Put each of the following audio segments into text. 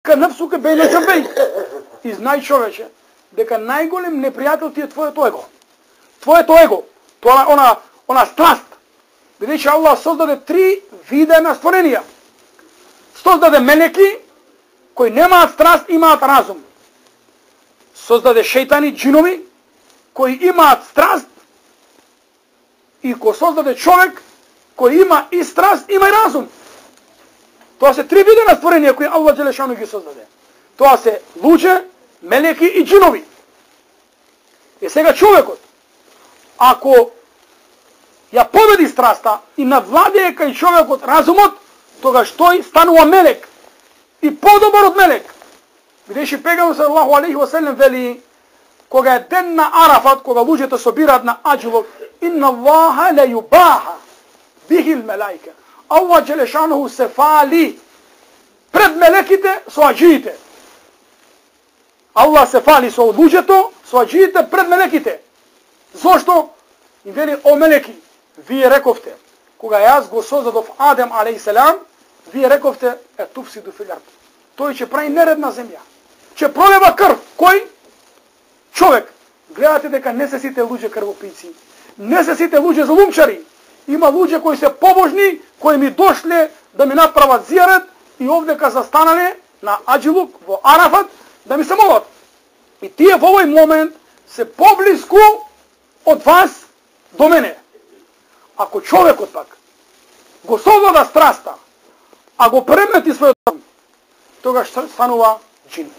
Ка нефсуке бейне джабей. И знай, човече, дека најголем непријател ти е твоето его. Твоето его. Тоа она страст. Бидејќи Аллах создаде 3 вида на створенија. Создаде мелеки кои немаат страст, имаат разум. Создаде шејтани, џинови кои имаат страст, и кој создаде човек кој има и страст, има и разум. Тоа се 3 вида на створенија кои Аллах Джелешану ги создаде. Тоа се луѓе, мелеки и џинови. И сега човекот, ако ја победи страста и надвладее кај човекот разумот, тогаш тој станува мелек и подобар од мелек. Бидејќи пегамбер саллаллаху алейхи ва селем вели, кога е ден на Арафат, кога луѓето собираат на аџилот, инна Аллаха ла юбаха бихил мелаика. Аллах Джелешану се фали пред мелеките со аџиите. Аллах се фали со луѓето, со аџиите пред мелеките. Зошто? И вели, о мелеки, вие рековте, кога јас го создадов Адем алейхиселам, вие рековте, туфсиду фил ард. Тој ќе прави неред на земја. Ќе пролива крв. Кој? Човек. Гледате дека не се сите луѓе крвопици. Не се сите луѓе злумчари. Има луѓе кои се побожни, кои ми дошле да ми направат зијарет и овдека застанале на аџилук во Арафат да ми се молат. И тие во овој момент се поблиску од вас до мене. Ако човекот пак го совлада страста, а го премети својот разум, тогаш станува џин.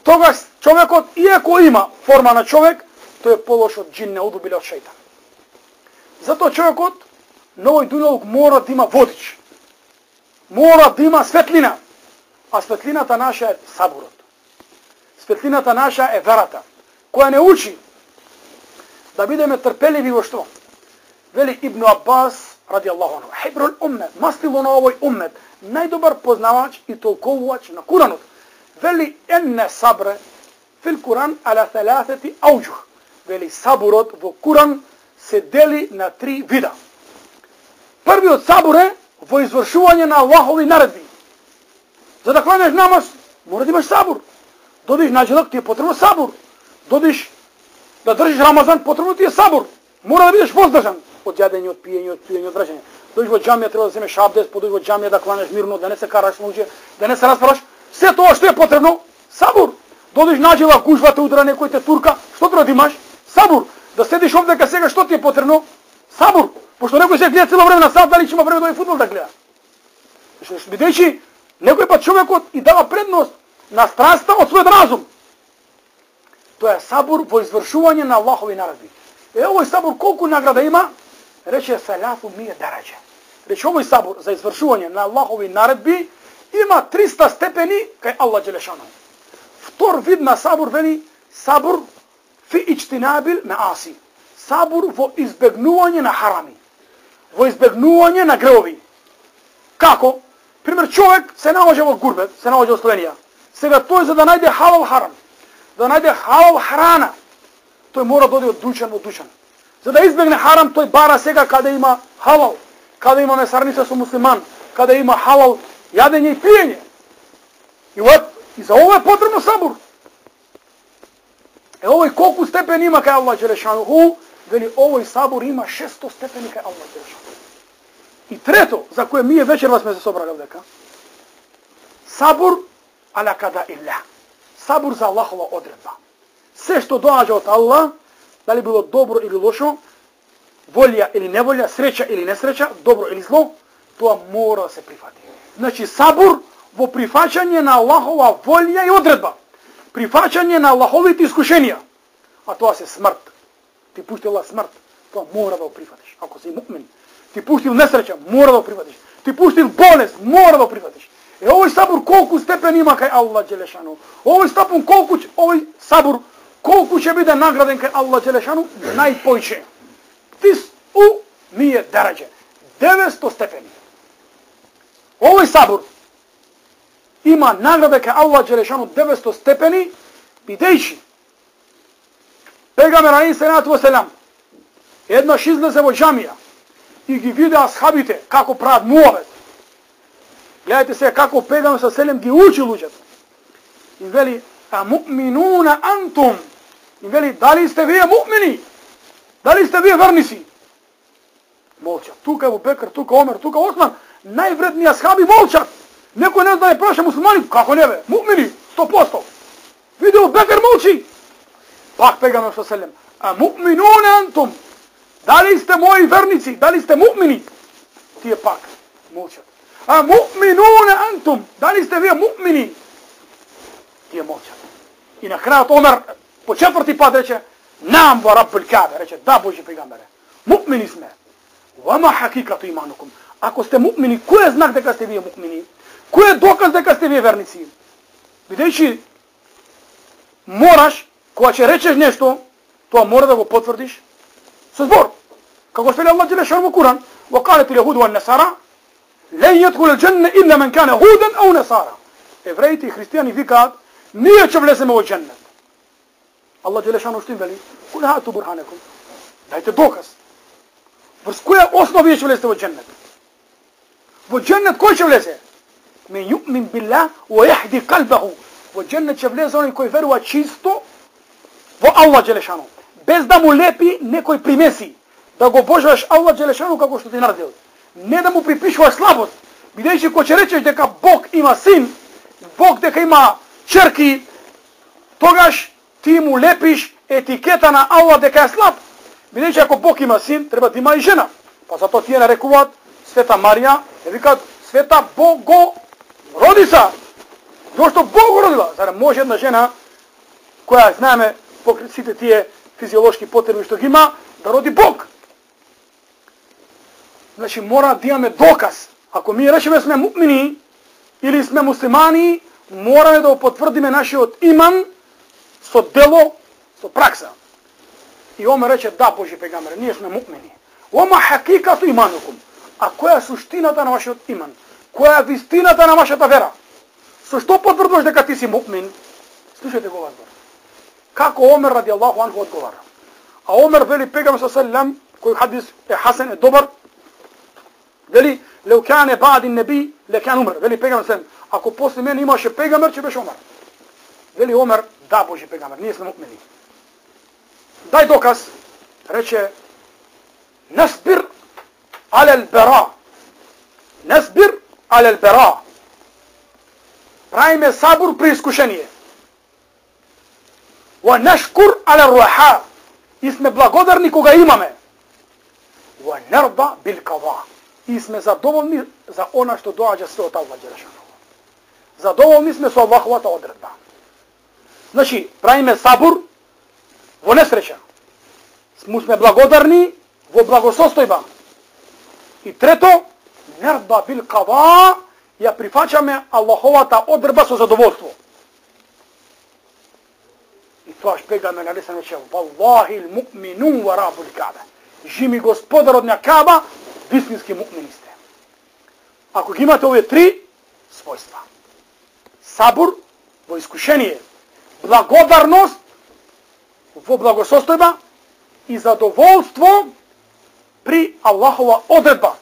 Тогаш човекот, иако има форма на човек, тој е полош од џин, неуду биле од шејтан. Затоа човекот на овој дуњалук мора да има водич. Мора да има светлина. А светлината наша е сабурот. Светлината наша е верата, која не учи да бидеме трпеливи во што? Вели Ибн Аббас ради Аллаху анху, хибрул уммет, мастило на овој уммет, најдобар познавач и толковувач на Куранот. Вели енне сабре фил Куран аля телафети ауџух. Вели сабурот во Куран се дели на 3 вида. Првиот сабур е во извршување на Аллахови наредби. За да кладеш намаз, мора да имаш сабур. Додиш наџелак, ти е потребно сабур. Додиш да држиш Рамазан, потребно ти е сабур. Мора да бидеш воздржан од јадење, од пиење, од држење. Додиш во џамија, треба да земеш абдес, подојдеш во џамија да кланеш мирно, да не се караш луѓе, да не се расправаш. Се тоа што е потребно, сабур. Додиш наџелак, гужва те удара некој те турка, што треба да имаш? Сабур. Да седиш овдека сега, што ти е потребно? Сабур. Пошто некој се гледа цело време на сад, дали ќе има време да фудбал да гледа. Бидејќи некој пат човекот и дава предност на страста од својот разум. Тоа е сабур во извршување на Аллахови наредби. Овој сабур колку награда има? Рече салафу мие дараџа. Рече овој сабур за извршување на Аллахови наредби има 300 степени кај Аллах Джелешану. Втор вид на сабур вели сабур фи иџтинабил меаси. Сабур во избегнување на харами. Во избегнување на греови. Како? Пример, човек се наоѓа во гурбет, се наоѓа во Словенија. Сега тој за да најде халал харам, да најде халал храна, тој мора да оди од дуќан во дуќан. За да избегне харам, тој бара сега каде има халал, каде има месарница со муслиман, каде има халал јадење и пиење. И за ова е потребно сабур. Овој колку степени има кај Аллах Джелешану, вели овој сабур има 600 степени кај Аллах Джелешану. И трето, за кое ние вечерва сме се собрали овдека, сабур аля када илля. Сабур за Аллахова одредба. Се што доаѓа од Аллах, дали било добро или лошо, волја или неволја, среќа или несреќа, добро или зло, тоа мора да се прифати. Значи сабур во прифаќање на Аллахова волја и одредба. Прифаќање на Аллаховите искушенија. А тоа се смрт. Ти пуштила смрт, тоа мора да го прифатиш. Ако си муъмин, ти пуштил несреќа, мора да го прифатиш. Ти пуштил болест, мора да го прифатиш. Овој сабур колку степен има кај Аллах Джелешану. Овој сабур колку ќе биде награден кај Аллах Джелешану, најпојче. Тис'у мие дараџа. 900 степени. Овој сабур има награда кај Аллах Джелешану 900 степени, бидејќи пегамбер алейхиссалату васелам еднаш излезе во џамија и ги виде асхабите како прават муавет. Гледайте сега како пегамбер салем ги учи луѓето. I veli, a mu'minuna antum. I veli, da li ste vi mu'mini? Da li ste vi vernici? Molčat. Tuka Ebu Bekr, tuka Omer, tuka Osman. Najvredniji ashabi molčat. Neko ne zna da je prošle muslimani. Kako ne be? Mu'mini, 100%. Vidi Ebu Bekr molči. Pak pejgamber sallallahu alejhi ve sellem, a mu'minuna antum. Da li ste moji vernici? Da li ste mu'mini? Ti je pak molčat. A mu'minuna antum. Da li ste vi mu'mini? Ti je molčat. I na kraju Omer po četvrti pad reče, nam wa rabbul Kabe. Reče, da Božji pejgambere. Mu'mini sme. Vama hakikatu imanukum. Ako ste mu'mini, ko je znak da ste vi mu'mini? Ko je dokaz da ste vi vernici? Videći, moraš, koja će rečeš nešto, to mora da go potvrdiš sa zbor. Kako što je Allah dželle šanu u Kur'an, وقالت اليهود والنصارى لن يدخل الجنة إلا من كان هودا أو نصارى. Евреите и християни викаат, ние ќе влеземе во дженнет. Allah dželle šanu što im veli, kul hatu burhanakum. Dajte dokaz. Врз која основа ќе влезете во дженнет? Во дженнет кој ќе влезе? Мен ю'min billah wa yahdi qalbahu. Во дженнет ќе влезе оној кој верува чисто во Allah dželle šanu, без да му лепи некој примеси, да го обожаваш Allah dželle šanu како што ти наредил. Не да му припишуваш слабост, бидејќи кога ќе речеш дека Бог има син, Бог дека има черки, тогаш ти му лепиш етикета на Allah дека е слаб. Бидејќи ако Бог има син, треба да има и жена. Па затоа тие нарекуваат Света Марија, и викаат Света Богородица. Зошто Бог го родила? Зарем може една жена која знаеме покрај сите тие физиолошки потреби што ги има, да роди Бог. Значи мора да имаме доказ. Ако ми решиме сме му'мини или сме муслимани, мораме да го потврдиме нашиот иман со дело, со пракса. И Омер рече, да, Божи пегамбер, ние сме му'мини. Ома хакикату иманукум. А која е суштината на вашиот иман? Која е вистината на вашата вера? Со што потврдуваш дека ти си му'мин? Слушайте го одговор. Како Омер ради Аллаху анху одговара. А Омер вели пегамбер саллаллаху кој хадис е хасен, е добар, вели, леу кане бади неби, ле кан Умер. Вели пегамбер саллаллаху, ако после мене имаше пегамбер, ќе беше Омер. Вели Омер, да, Божи пегамбер, ние сме му'мини. Дай доказ, рече, насбир алел бера. Насбир алел бера. Правиме сабур при искушение. Ва нашкур алел руха. И сме благодарни кога имаме. Ва нерда бил кава. И сме задоволни за она што доаѓа све од Аллах дželešanu. Задоволни сме со Аллаховата одредба. Значи, правиме сабур во несреќа. Сме благодарни во благосостојба. И трето, нерда бил кава, ја прифаќаме Аллаховата одредба со задоволство. И тоа шпегаме на лесен рече, Валлахи л-му'минун ва рабул Каба. Жими господарот на Каба, вистински му'мини сте. Ако ги имате овие три својства, сабур во искушение, благодарност во благосостојба и задоволство при Аллахова одредба.